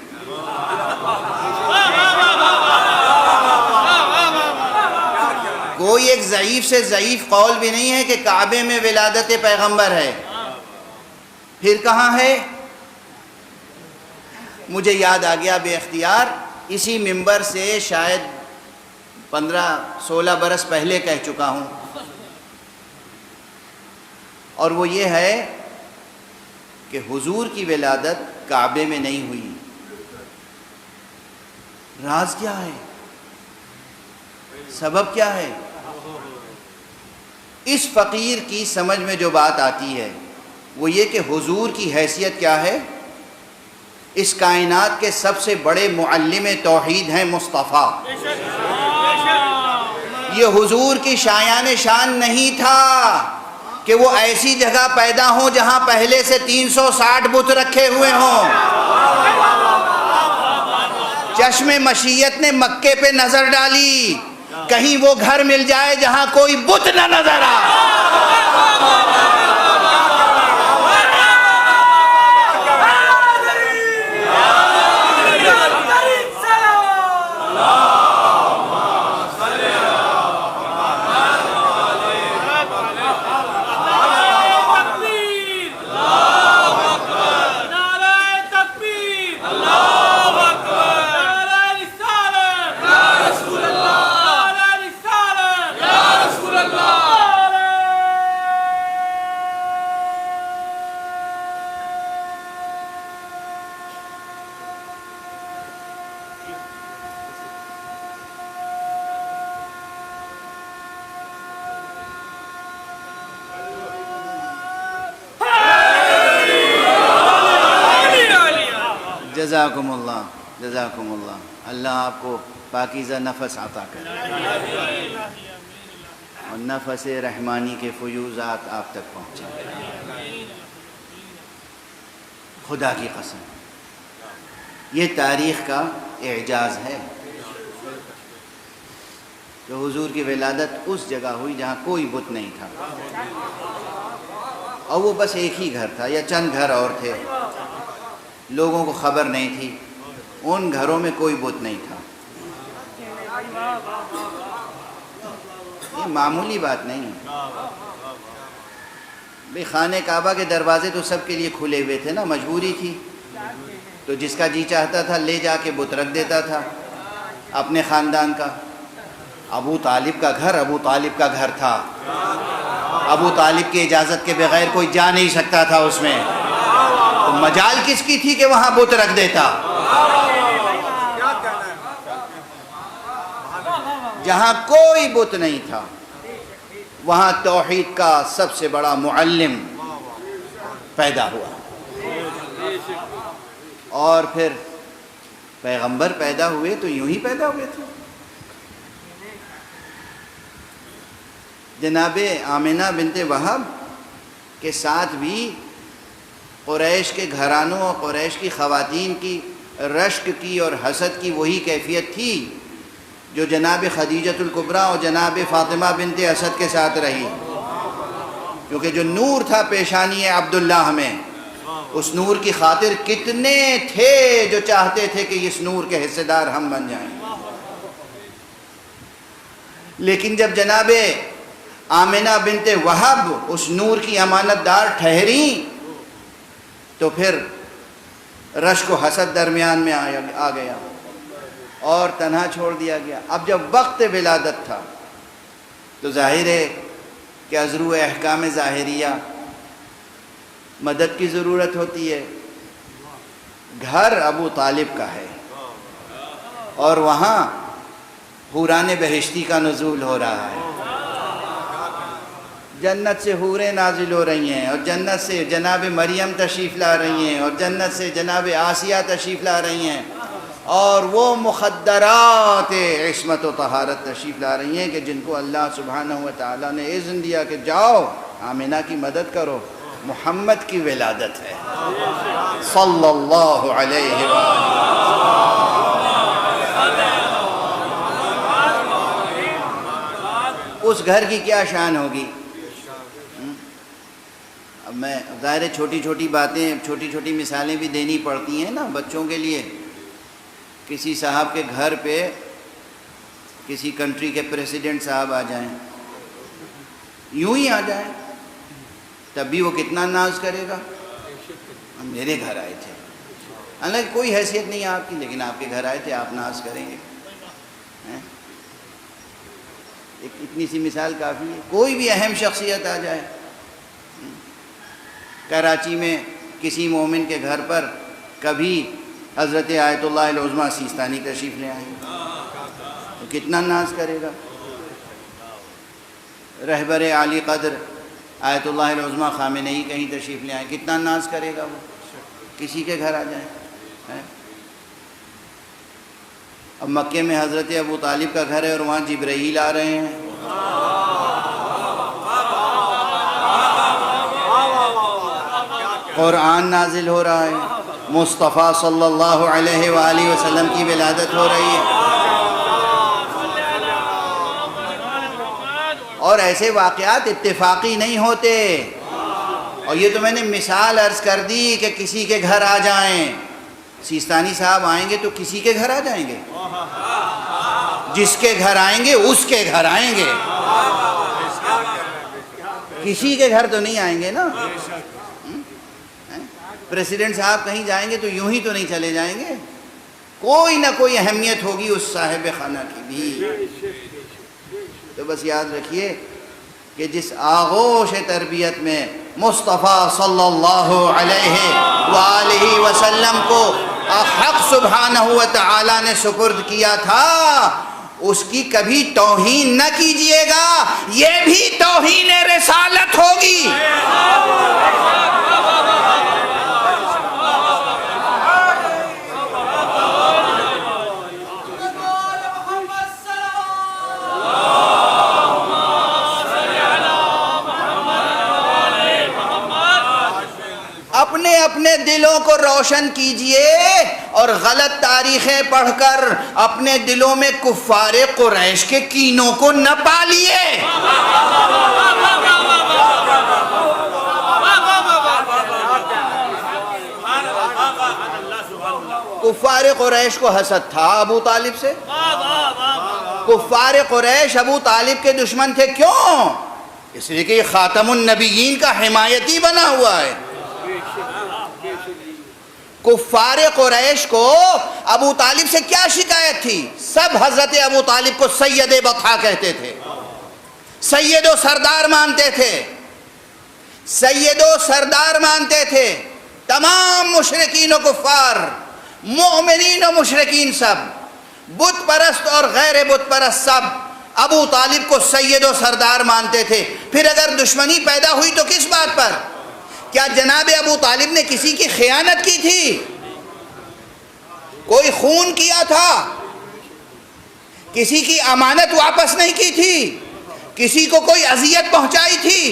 کوئی ایک ضعیف سے ضعیف قول بھی نہیں ہے کہ کعبے میں ولادت پیغمبر ہے۔ پھر کہاں ہے؟ مجھے یاد آ گیا بے اختیار، اسی ممبر سے شاید 15-16 برس پہلے کہہ چکا ہوں، اور وہ یہ ہے کہ حضور کی ولادت کعبے میں نہیں ہوئی۔ راز کیا ہے؟ سبب کیا ہے؟ اس فقیر کی سمجھ میں جو بات آتی ہے وہ یہ کہ حضور کی حیثیت کیا ہے؟ اس کائنات کے سب سے بڑے معلم توحید ہیں مصطفیٰ۔ یہ حضور کی شایان شان نہیں تھا کہ وہ ایسی جگہ پیدا ہوں جہاں پہلے سے 360 بت رکھے ہوئے ہوں۔ چشم مشیت نے مکے پہ نظر ڈالی، کہیں وہ گھر مل جائے جہاں کوئی بت نہ نظر آئے۔ جزاکم اللہ، جزاکم اللہ۔ اللہ آپ کو پاکیزہ نفس عطا کرے اور نفس رحمانی کے فیوزات آپ تک پہنچیں۔ خدا کی قسم یہ تاریخ کا اعجاز ہے کہ حضور کی ولادت اس جگہ ہوئی جہاں کوئی بت نہیں تھا، اور وہ بس ایک ہی گھر تھا یا چند گھر اور تھے، لوگوں کو خبر نہیں تھی، ان گھروں میں کوئی بت نہیں تھا۔ یہ معمولی بات نہیں ہے بھئی، خانہ کعبہ کے دروازے تو سب کے لیے کھلے ہوئے تھے نا، مجبوری تھی، تو جس کا جی چاہتا تھا لے جا کے بت رکھ دیتا تھا اپنے خاندان کا۔ ابو طالب کا گھر تھا، ابو طالب کی اجازت کے بغیر کوئی جا نہیں سکتا تھا اس میں، تو مجال کس کی تھی کہ وہاں بت رکھ دیتا؟ جہاں کوئی بت نہیں تھا وہاں توحید کا سب سے بڑا معلم پیدا ہوا، اور پھر پیغمبر پیدا ہوئے تو یوں ہی پیدا ہوئے تھے۔ جناب آمنہ بنت وہب کے ساتھ بھی قریش کے گھرانوں اور قریش کی خواتین کی رشک کی اور حسد کی وہی کیفیت تھی جو جناب خدیجۃ الکبریٰ اور جناب فاطمہ بنت اسد کے ساتھ رہی، کیونکہ جو نور تھا پیشانی عبداللہ میں، اس نور کی خاطر کتنے تھے جو چاہتے تھے کہ اس نور کے حصے دار ہم بن جائیں، لیکن جب جناب آمنہ بنت وہب اس نور کی امانت دار ٹھہری تو پھر رشک و حسد درمیان میں آ گیا اور تنہا چھوڑ دیا گیا۔ اب جب وقت ولادت تھا تو ظاہر ہے کہ ازرو احکام ظاہریہ مدد کی ضرورت ہوتی ہے۔ گھر ابو طالب کا ہے اور وہاں حوران بہشتی کا نزول ہو رہا ہے، جنت سے حوریں نازل ہو رہی ہیں، اور جنت سے جناب مریم تشریف لا رہی ہیں، اور جنت سے جناب آسیہ تشریف لا رہی ہیں، اور وہ مخدرات عصمت و طہارت تشریف لا رہی ہیں کہ جن کو اللہ سبحانہ و تعالیٰ نے اذن دیا کہ جاؤ آمنہ کی مدد کرو، محمد کی ولادت ہے صلی اللہ علیہ وآلہ۔ اس گھر کی کیا شان ہوگی؟ اب میں ظاہر ہے چھوٹی چھوٹی باتیں، چھوٹی چھوٹی مثالیں بھی دینی پڑتی ہیں نا بچوں کے لیے۔ کسی صاحب کے گھر پہ کسی کنٹری کے پریسیڈنٹ صاحب آ جائیں، یوں ہی آ جائیں، تب بھی وہ کتنا ناز کرے گا، میرے گھر آئے تھے، حالانکہ کوئی حیثیت نہیں آپ کی، لیکن آپ کے گھر آئے تھے، آپ ناز کریں گے۔ ایک اتنی سی مثال کافی ہے۔ کوئی بھی اہم شخصیت آ جائے، کراچی میں کسی مومن کے گھر پر کبھی حضرت آیت اللہ العظمیٰ سیستانی تشریف لے آئیں تو کتنا ناز کرے گا۔ رہبر عالی قدر آیت اللہ العظمیٰ خامنئی کہیں تشریف لے آئیں، کتنا ناز کرے گا وہ، کسی کے گھر آ جائیں۔ اب مکے میں حضرت ابو طالب کا گھر ہے اور وہاں جبرائیل آ رہے ہیں، قرآن نازل ہو رہا ہے، مصطفیٰ صلی اللہ علیہ وآلہ وسلم کی ولادت ہو رہی ہے، اور ایسے واقعات اتفاقی نہیں ہوتے۔ اور یہ تو میں نے مثال عرض کر دی کہ کسی کے گھر آ جائیں، سیستانی صاحب آئیں گے تو کسی کے گھر آ جائیں گے، جس کے گھر آئیں گے اس کے گھر آئیں گے، کسی کے گھر تو نہیں آئیں گے نا۔ پریسیڈنٹ صاحب کہیں جائیں گے تو یوں ہی تو نہیں چلے جائیں گے، کوئی نہ کوئی اہمیت ہوگی اس صاحب خانہ کی بھی۔ تو بس یاد رکھیے کہ جس آغوش تربیت میں مصطفیٰ صلی اللہ علیہ وآلہ وسلم کو حق سبحانہ و تعالیٰ نے سپرد کیا تھا، اس کی کبھی توہین نہ کیجئے گا، یہ بھی توہین رسالت ہوگی۔ اپنے اپنے دلوں کو روشن کیجئے اور غلط تاریخیں پڑھ کر اپنے دلوں میں کفار قریش کے کینوں کو نہ پالیے۔ کفار قریش کو حسد تھا ابو طالب سے، کفار قریش ابو طالب کے دشمن تھے، کیوں؟ اس لیے کہ یہ خاتم النبیین کا حمایتی بنا ہوا ہے۔ کفار قریش کو ابو طالب سے کیا شکایت تھی؟ سب حضرت ابو طالب کو سید بطحا کہتے تھے، سید و سردار مانتے تھے، سید و سردار مانتے تھے۔ تمام مشرکین و کفار، مومنین و مشرکین، سب بت پرست اور غیر بت پرست، سب ابو طالب کو سید و سردار مانتے تھے۔ پھر اگر دشمنی پیدا ہوئی تو کس بات پر؟ کیا جناب ابو طالب نے کسی کی خیانت کی تھی؟ کوئی خون کیا تھا؟ کسی کی امانت واپس نہیں کی تھی؟ کسی کو کوئی اذیت پہنچائی تھی؟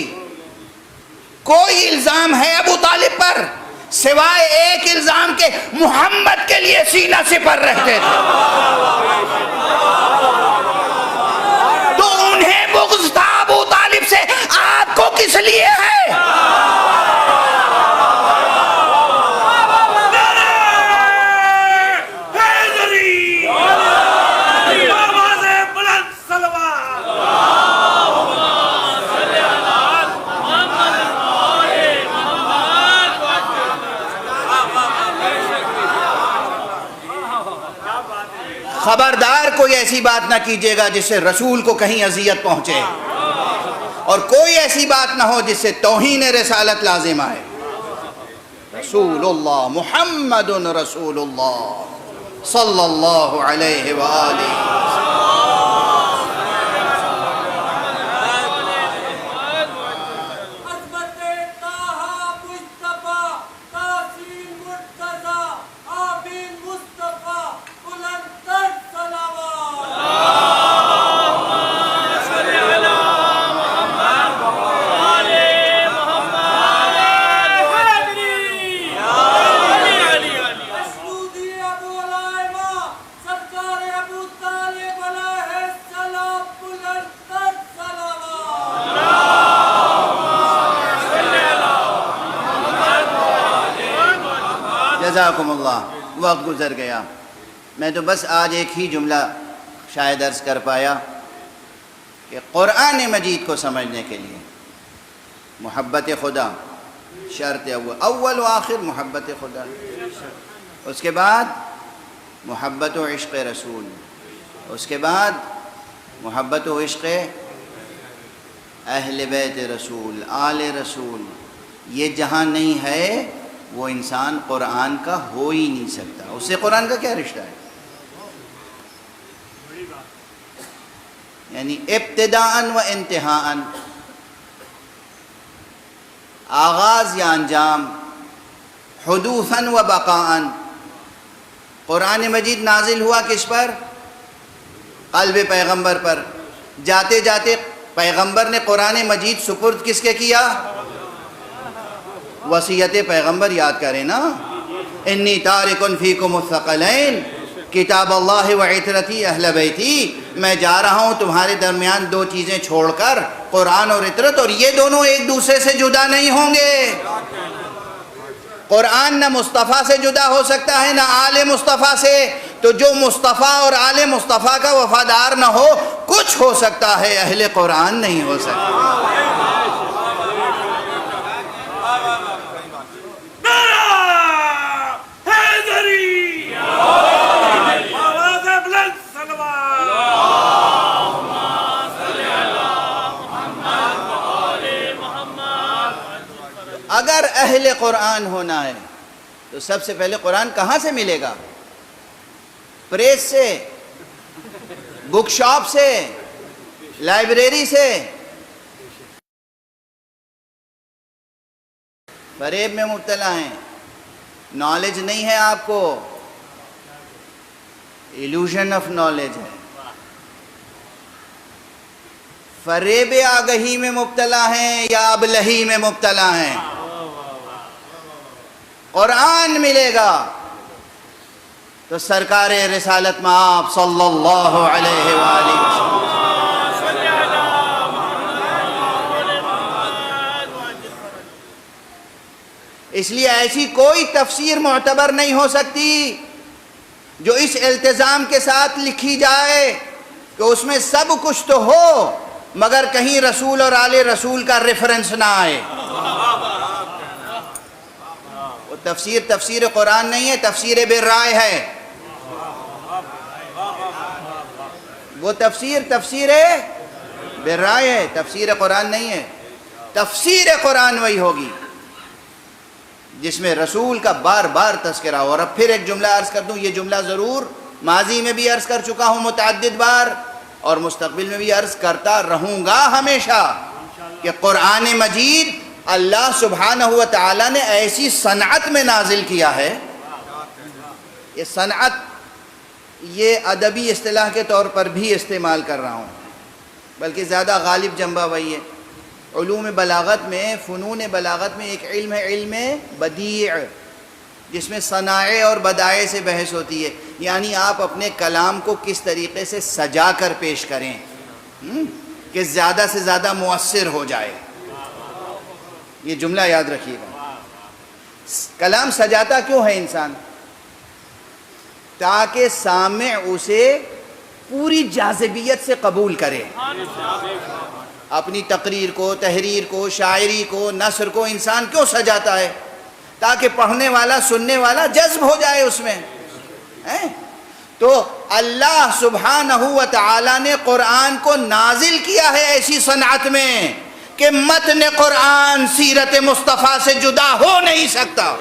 کوئی الزام ہے ابو طالب پر سوائے ایک الزام کے محمد کے لیے سینہ سپر رہتے تھے؟ تو انہیں بغض تھا ابو طالب سے، آپ کو کس لیے ہے؟ خبردار کوئی ایسی بات نہ کیجیے گا جس سے رسول کو کہیں اذیت پہنچے، اور کوئی ایسی بات نہ ہو جس سے توہین رسالت لازم آئے۔ رسول اللہ محمد رسول اللہ صلی اللہ علیہ وآلہ جزاکم اللہ۔ وقت گزر گیا، میں تو بس آج ایک ہی جملہ شاید عرض کر پایا کہ قرآن مجید کو سمجھنے کے لیے محبت خدا شرط اول و آخر محبت خدا، اس کے بعد محبت و عشق رسول، اس کے بعد محبت و عشق اہل بیت رسول، آل رسول۔ یہ جہاں نہیں ہے وہ انسان قرآن کا ہو ہی نہیں سکتا۔ اس سے قرآن کا کیا رشتہ ہے؟ یعنی ابتداءً و انتہاءً، آغاز یا انجام، حدوثاً و بقاءً۔ قرآن مجید نازل ہوا کس پر؟ قلب پیغمبر پر۔ جاتے جاتے پیغمبر نے قرآن مجید سپرد کس کے کیا؟ وصیت پیغمبر یاد کریں نا، انی تارکن فیکم الثقلین کتاب اللہ و عطرتی اہل بیتی، میں جا رہا ہوں تمہارے درمیان دو چیزیں چھوڑ کر، قرآن اور عطرت، اور یہ دونوں ایک دوسرے سے جدا نہیں ہوں گے۔ قرآن نہ مصطفیٰ سے جدا ہو سکتا ہے نہ آل مصطفیٰ سے، تو جو مصطفیٰ اور آل مصطفیٰ کا وفادار نہ ہو کچھ ہو سکتا ہے، اہل قرآن نہیں ہو سکتا۔ اگر اہل قرآن ہونا ہے تو سب سے پہلے قرآن کہاں سے ملے گا؟ پریس سے، بک شاپ سے، لائبریری سے۔ فریب میں مبتلا ہیں، نالج نہیں ہے آپ کو، ایلوژن آف نالج ہے، فریب آگہی میں مبتلا ہیں یا ابلہی میں مبتلا ہیں۔ قرآن ملے گا تو سرکار رسالت میں آپ صلی اللہ علیہ وآلہ وسلم، اس لیے ایسی کوئی تفسیر معتبر نہیں ہو سکتی جو اس التزام کے ساتھ لکھی جائے کہ اس میں سب کچھ تو ہو مگر کہیں رسول اور آل رسول کا ریفرنس نہ آئے. وہ تفسیر قرآن نہیں ہے، تفسیر بالرائے ہے. وہ تفسیر بالرائے ہے، تفسیر قرآن نہیں ہے. تفسیر قرآن وہی ہوگی جس میں رسول کا بار بار تذکرہ ہو. اور اب پھر ایک جملہ عرض کر دوں، یہ جملہ ضرور ماضی میں بھی عرض کر چکا ہوں متعدد بار، اور مستقبل میں بھی عرض کرتا رہوں گا ہمیشہ، کہ قرآن مجید اللہ سبحانہ و تعالی نے ایسی صنعت میں نازل کیا ہے. یہ صنعت، یہ ادبی اصطلاح کے طور پر بھی استعمال کر رہا ہوں، بلکہ زیادہ غالب جنبہ وہی ہے. علوم بلاغت میں، فنون بلاغت میں ایک علم ہے، علم بدیع، جس میں صنائع اور بدائع سے بحث ہوتی ہے. یعنی آپ اپنے کلام کو کس طریقے سے سجا کر پیش کریں کہ زیادہ سے زیادہ مؤثر ہو جائے. یہ جملہ یاد رکھیے گا. کلام سجاتا کیوں ہے انسان؟ تاکہ سامع اسے پوری جاذبیت سے قبول کرے. اپنی تقریر کو، تحریر کو، شاعری کو، نثر کو انسان کیوں سجاتا ہے؟ تاکہ پڑھنے والا، سننے والا جذب ہو جائے اس میں. تو اللہ سبحانہ و تعالی نے قرآن کو نازل کیا ہے ایسی صنعت میں کہ متن قرآن سیرت مصطفیٰ سے جدا ہو نہیں سکتا.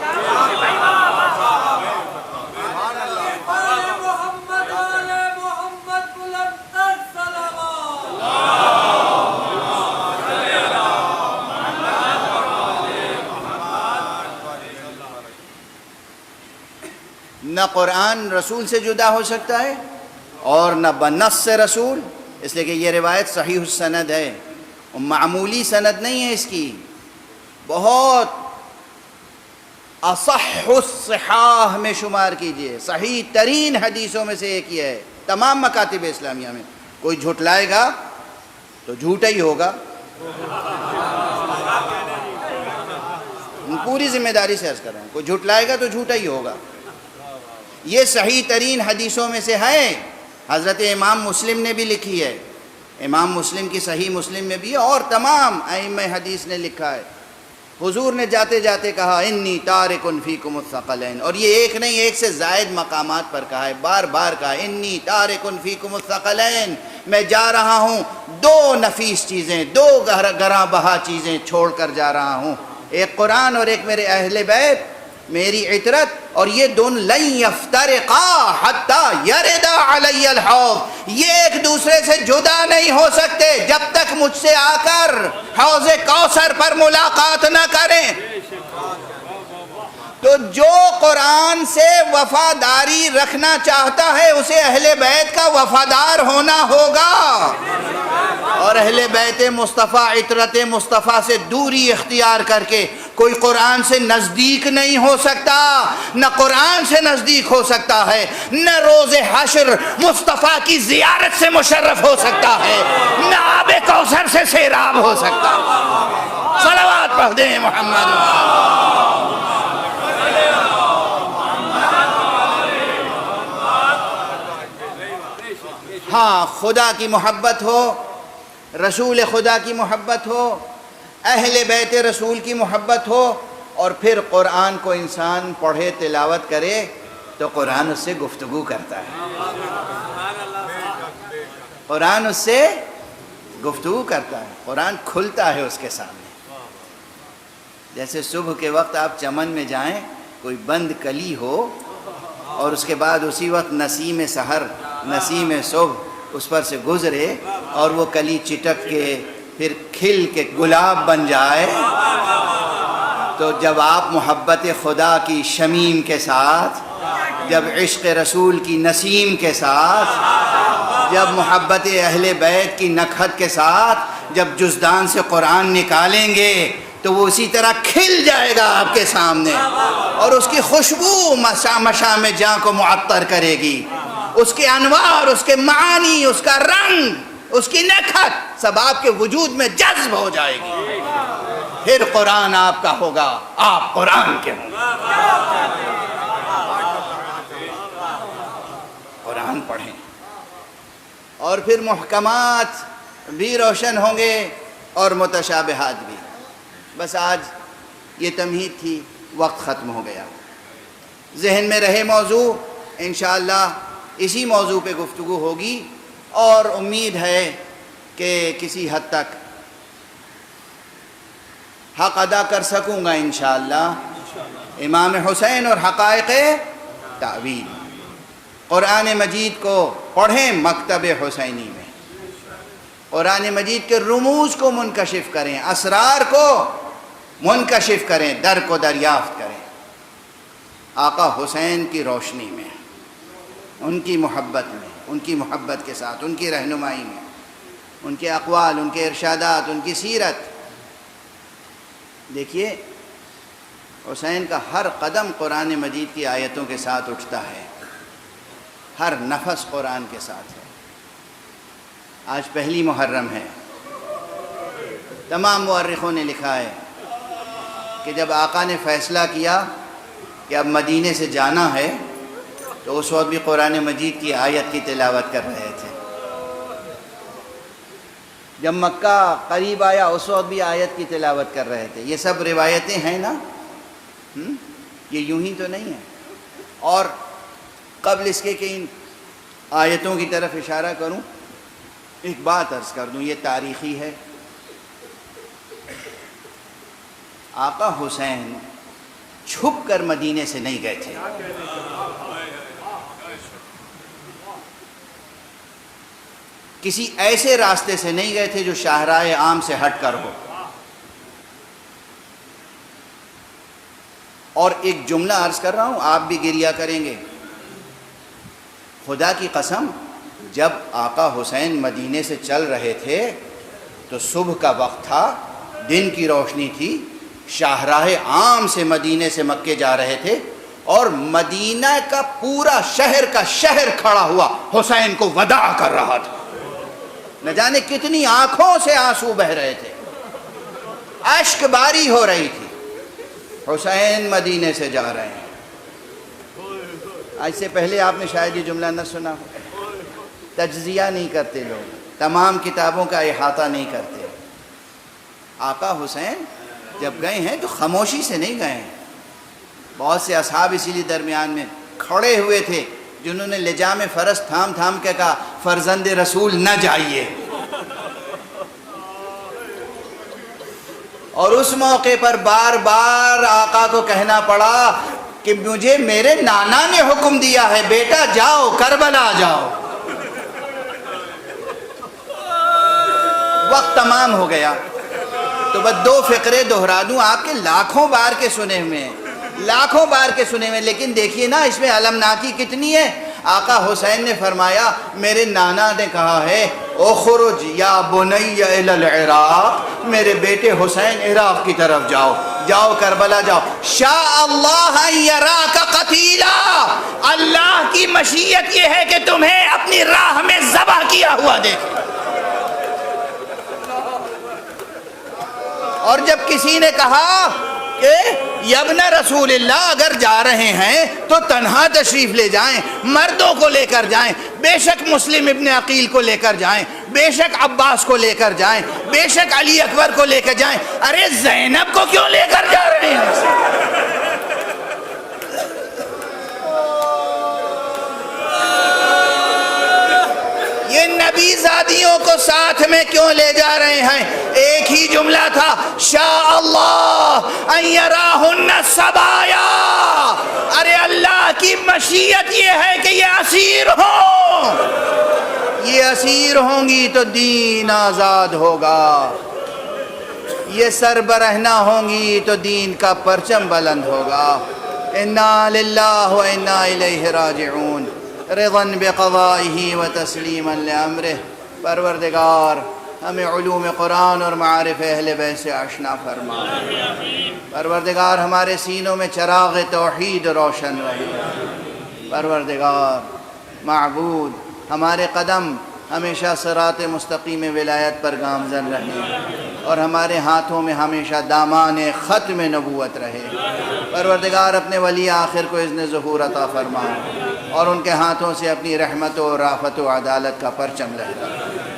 نہ قرآن رسول سے جدا ہو سکتا ہے اور نہ بنص سے رسول، اس لیے کہ یہ روایت صحیح السند ہے، معمولی سند نہیں ہے اس کی، بہت اصح الصحاح میں شمار کیجئے، صحیح ترین حدیثوں میں سے ایک یہ ہے. تمام مکاتب اسلامیہ میں کوئی جھٹلائے گا تو جھوٹا ہی ہوگا، پوری ذمہ داری سے عرض کر رہا ہوں، کوئی جھٹلائے گا تو جھوٹا ہی ہوگا. یہ صحیح ترین حدیثوں میں سے ہے. حضرت امام مسلم نے بھی لکھی ہے، امام مسلم کی صحیح مسلم میں بھی ہے، اور تمام ائمہ حدیث نے لکھا ہے. حضور نے جاتے جاتے کہا انی تارک فیکم الثقلین، اور یہ ایک نہیں، ایک سے زائد مقامات پر کہا ہے، بار بار کہا انی تارک فیکم الثقلین، میں جا رہا ہوں دو نفیس چیزیں، دو گراں بہا چیزیں چھوڑ کر جا رہا ہوں، ایک قرآن اور ایک میرے اہل بیت، میری عطرت. اور یہ دونوں لن یفترقا حتی یردا علی الحوض، یہ ایک دوسرے سے جدا نہیں ہو سکتے جب تک مجھ سے آ کر حوض کوثر پر ملاقات نہ کریں. تو جو قرآن سے وفاداری رکھنا چاہتا ہے اسے اہل بیت کا وفادار ہونا ہوگا، اور اہل بیت مصطفیٰ، عطرت مصطفیٰ سے دوری اختیار کر کے کوئی قرآن سے نزدیک نہیں ہو سکتا، نہ قرآن سے نزدیک ہو سکتا ہے، نہ روز حشر مصطفیٰ کی زیارت سے مشرف ہو سکتا ہے، نہ آب کوثر سے سیراب ہو سکتا. صلوات پڑھ دیں محمد. ہاں، خدا کی محبت ہو، رسول خدا کی محبت ہو، اہل بیت رسول کی محبت ہو، اور پھر قرآن کو انسان پڑھے، تلاوت کرے تو قرآن اس سے گفتگو کرتا ہے، قرآن اس سے گفتگو کرتا ہے، قرآن کھلتا ہے اس کے سامنے. جیسے صبح کے وقت آپ چمن میں جائیں، کوئی بند کلی ہو، اور اس کے بعد اسی وقت نسیم سحر، نسیم صبح اس پر سے گزرے اور وہ کلی چٹک کے پھر کھل کے گلاب بن جائے، تو جب آپ محبت خدا کی شمیم کے ساتھ، جب عشق رسول کی نسیم کے ساتھ، جب محبت اہل بیت کی نکہت کے ساتھ جب جزدان سے قرآن نکالیں گے تو وہ اسی طرح کھل جائے گا آپ کے سامنے، اور اس کی خوشبو مشام جاں کو معطر کرے گی، اس کے انوار، اس کے معانی، اس کا رنگ، اس کی نکہت سب آپ کے وجود میں جذب ہو جائے گی. پھر قرآن آپ کا ہوگا، آپ قرآن کے ہوں گے. قرآن پڑھیں، اور پھر محکمات بھی روشن ہوں گے اور متشابہات بھی۔ بس آج یہ تمہید تھی، وقت ختم ہو گیا۔ ذہن میں رہے موضوع، انشاءاللہ اسی موضوع پہ گفتگو ہوگی، اور امید ہے کہ کسی حد تک حق ادا کر سکوں گا انشاءاللہ۔ امام حسین اور حقائق تعویل، قرآن مجید کو پڑھیں مکتب حسینی میں، قرآن مجید کے رموز کو منکشف کریں، اسرار کو منکشف کریں، در کو دریافت کریں، آقا حسین کی روشنی میں، ان کی محبت میں، ان کی محبت کے ساتھ، ان کی رہنمائی میں، ان کے اقوال، ان کے ارشادات، ان کی سیرت۔ دیکھیے حسین کا ہر قدم قرآن مجید کی آیتوں کے ساتھ اٹھتا ہے، ہر نفس قرآن کے ساتھ ہے۔ آج پہلی محرم ہے، تمام مورخوں نے لکھا ہے کہ جب آقا نے فیصلہ کیا کہ اب مدینے سے جانا ہے تو اس وقت بھی قرآن مجید کی آیت کی تلاوت کر رہے تھے۔ جب مکہ قریب آیا اس وقت بھی آیت کی تلاوت کر رہے تھے۔ یہ سب روایتیں ہیں نا، یہ یوں ہی تو نہیں ہے۔ اور قبل اس کے کہ ان آیتوں کی طرف اشارہ کروں، ایک بات عرض کر دوں، یہ تاریخی ہے۔ آقا حسین چھپ کر مدینے سے نہیں گئے تھے، کسی ایسے راستے سے نہیں گئے تھے جو شاہراہ عام سے ہٹ کر ہو۔ اور ایک جملہ عرض کر رہا ہوں، آپ بھی گریہ کریں گے، خدا کی قسم جب آقا حسین مدینے سے چل رہے تھے تو صبح کا وقت تھا، دن کی روشنی تھی، شاہراہ عام سے مدینے سے مکے جا رہے تھے، اور مدینہ کا پورا شہر کھڑا ہوا حسین کو وداع کر رہا تھا۔ نہ جانے کتنی آنکھوں سے آنسو بہ رہے تھے، اشک باری ہو رہی تھی، حسین مدینے سے جا رہے ہیں۔ آج سے پہلے آپ نے شاید یہ جملہ نہ سنا ہو، تجزیہ نہیں کرتے لوگ، تمام کتابوں کا احاطہ نہیں کرتے۔ آقا حسین جب گئے ہیں تو خاموشی سے نہیں گئے ہیں۔ بہت سے اصحاب اسی لیے درمیان میں کھڑے ہوئے تھے جنہوں نے لجام فرس تھام تھام کے کہا فرزند رسول نہ جائیے، اور اس موقع پر بار بار آقا کو کہنا پڑا کہ مجھے میرے نانا نے حکم دیا ہے، بیٹا جاؤ کربلا جاؤ۔ وقت تمام ہو گیا تو بس دو فقرے دہرا دوں، آپ کے لاکھوں بار کے سنے ہوئے ہیں، لاکھوں بار کے سنے ہوئے، لیکن دیکھیے نا اس میں المناکی کتنی ہے۔ آقا حسین نے فرمایا میرے نانا نے کہا ہے اخرج یا بنی الی العراق، میرے بیٹے حسین عراق کی طرف جاؤ، جاؤ کربلا جاؤ۔ شاء اللہ ان یراک قتیلا، اللہ کی مشیت یہ ہے کہ تمہیں اپنی راہ میں ذبح کیا ہوا دیکھے۔ اور جب کسی نے کہا کہ یبن رسول اللہ اگر جا رہے ہیں تو تنہا تشریف لے جائیں، مردوں کو لے کر جائیں، بے شک مسلم ابن عقیل کو لے کر جائیں، بے شک عباس کو لے کر جائیں، بے شک علی اکبر کو لے کر جائیں، ارے زینب کو کیوں لے کر جا رہے ہیں؟ یہ نبی زادیوں کو ساتھ میں کیوں لے جا رہے ہیں؟ ایک ہی جملہ تھا، شاء اللہ ان یراہن الصبایا، ارے اللہ کی مشیت یہ ہے کہ یہ اسیر ہوں، یہ اسیر ہوں گی تو دین آزاد ہوگا، یہ سربرہنہ ہوں گی تو دین کا پرچم بلند ہوگا۔ انا للہ و انا الیہ راجعون، رضا بقضائہ و تسلیما لامرہ۔ پروردگار ہمیں علوم قرآن اور معارف اہل بیت سے آشنا فرما، پروردگار ہمارے سینوں میں چراغ توحید روشن رہے، پروردگار معبود ہمارے قدم ہمیشہ صراط مستقیم ولایت پر گامزن رہے، اور ہمارے ہاتھوں میں ہمیشہ دامان ختم نبوت رہے۔ پروردگار اپنے ولی آخر کو اذن ظہور عطا فرما، اور ان کے ہاتھوں سے اپنی رحمت و رافت و عدالت کا پرچم لہرائے۔